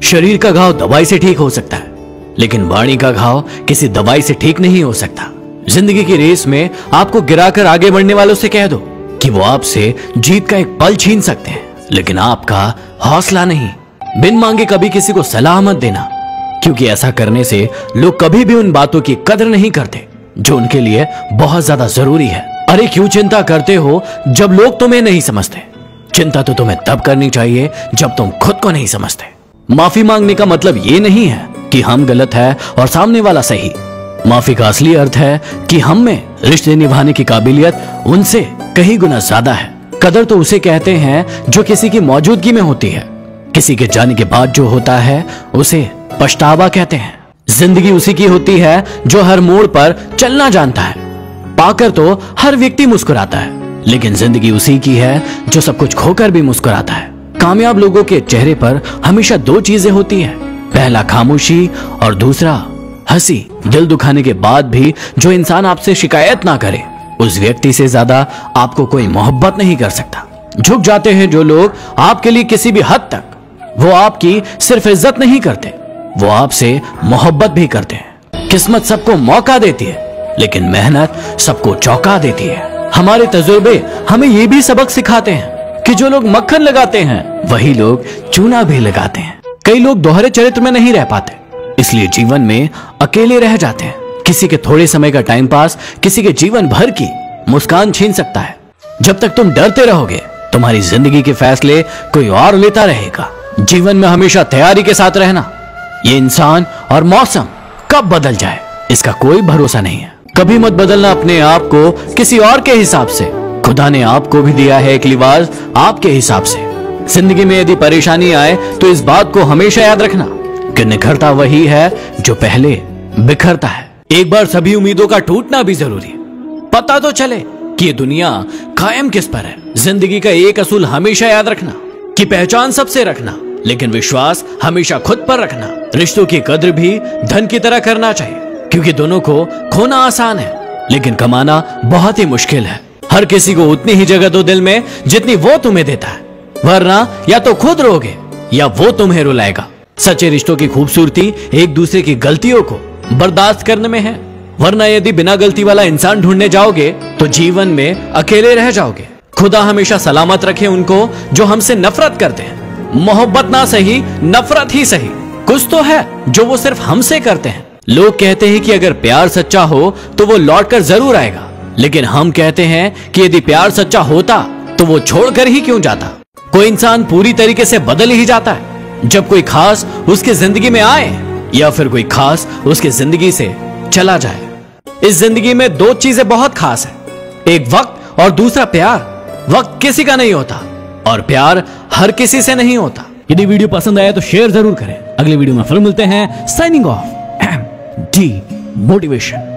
शरीर का घाव दवाई से ठीक हो सकता है, लेकिन वाणी का घाव किसी दवाई से ठीक नहीं हो सकता। जिंदगी की रेस में आपको गिराकर आगे बढ़ने वालों से कह दो कि वो आपसे जीत का एक पल छीन सकते हैं, लेकिन आपका हौसला नहीं। बिन मांगे कभी किसी को सलाह मत देना, क्योंकि ऐसा करने से लोग कभी भी उन बातों की कदर नहीं करते जो उनके लिए बहुत ज्यादा जरूरी है। अरे क्यों चिंता करते हो जब लोग तुम्हें नहीं समझते? चिंता तो तुम्हें तब करनी चाहिए जब तुम खुद को नहीं समझते। माफी मांगने का मतलब ये नहीं है कि हम गलत है और सामने वाला सही। माफी का असली अर्थ है कि हम में रिश्ते निभाने की काबिलियत उनसे कहीं गुना ज्यादा है। कदर तो उसे कहते हैं जो किसी की मौजूदगी में होती है। किसी के जाने के बाद जो होता है उसे पछतावा कहते हैं। जिंदगी उसी की होती है जो हर मोड़ पर चलना जानता है। पाकर तो हर व्यक्ति मुस्कुराता है, लेकिन जिंदगी उसी की है जो सब कुछ खोकर भी मुस्कुराता है। कामयाब लोगों के चेहरे पर हमेशा दो चीजें होती है, पहला खामोशी और दूसरा हंसी। दिल दुखाने के बाद भी जो इंसान आपसे शिकायत ना करे, उस व्यक्ति से ज्यादा आपको कोई मोहब्बत नहीं कर सकता। झुक जाते हैं जो लोग आपके लिए किसी भी हद तक, वो आपकी सिर्फ इज्जत नहीं करते, वो आपसे मोहब्बत भी करते हैं। किस्मत सबको मौका देती है, लेकिन मेहनत सबको चौंका देती है। हमारे तजुर्बे हमें ये भी सबक सिखाते हैं कि जो लोग मक्खन लगाते हैं वही लोग चूना भी लगाते हैं। कई लोग दोहरे चरित्र में नहीं रह पाते, इसलिए जीवन में अकेले रह जाते हैं। किसी के थोड़े समय का टाइम पास किसी के जीवन भर की मुस्कान छीन सकता है। जब तक तुम डरते रहोगे, तुम्हारी जिंदगी के फैसले कोई और लेता रहेगा। जीवन में हमेशा तैयारी के साथ रहना। ये इंसान और मौसम कब बदल जाए इसका कोई भरोसा नहीं है। कभी मत बदलना अपने आप को किसी और के हिसाब से। खुदा ने आपको भी दिया है एक लिबास आपके हिसाब से। जिंदगी में यदि परेशानी आए तो इस बात को हमेशा याद रखना कि निखरता वही है जो पहले बिखरता है। एक बार सभी उम्मीदों का टूटना भी जरूरी है। पता तो चले कि ये दुनिया कायम किस पर है। जिंदगी का एक असूल हमेशा याद रखना कि पहचान सबसे रखना, लेकिन विश्वास हमेशा खुद पर रखना। रिश्तों की कद्र भी धन की तरह करना चाहिए, क्योंकि दोनों को खोना आसान है, लेकिन कमाना बहुत ही मुश्किल है। हर किसी को उतनी ही जगह दो दिल में जितनी वो तुम्हें देता है, वरना या तो खुद रोगे या वो तुम्हें रुलाएगा। सच्चे रिश्तों की खूबसूरती एक दूसरे की गलतियों को बर्दाश्त करने में है, वरना यदि बिना गलती वाला इंसान ढूंढने जाओगे तो जीवन में अकेले रह जाओगे। खुदा हमेशा सलामत रखे उनको जो हमसे नफरत करते हैं। मोहब्बत ना सही, नफरत ही सही, कुछ तो है जो वो सिर्फ हमसे करते हैं। लोग कहते हैं कि अगर प्यार सच्चा हो तो वो लौटकर जरूर आएगा, लेकिन हम कहते हैं कि यदि प्यार सच्चा होता तो वो छोड़कर ही क्यों जाता। कोई इंसान पूरी तरीके से बदल ही जाता है जब कोई खास उसकी जिंदगी में आए या फिर कोई खास उसकी जिंदगी से चला जाए। इस जिंदगी में दो चीजें बहुत खास है, एक वक्त और दूसरा प्यार। वक्त किसी का नहीं होता और प्यार हर किसी से नहीं होता। यदि वीडियो पसंद आया तो शेयर जरूर करें। अगले वीडियो में फिर मिलते हैं। Signing off, D motivation.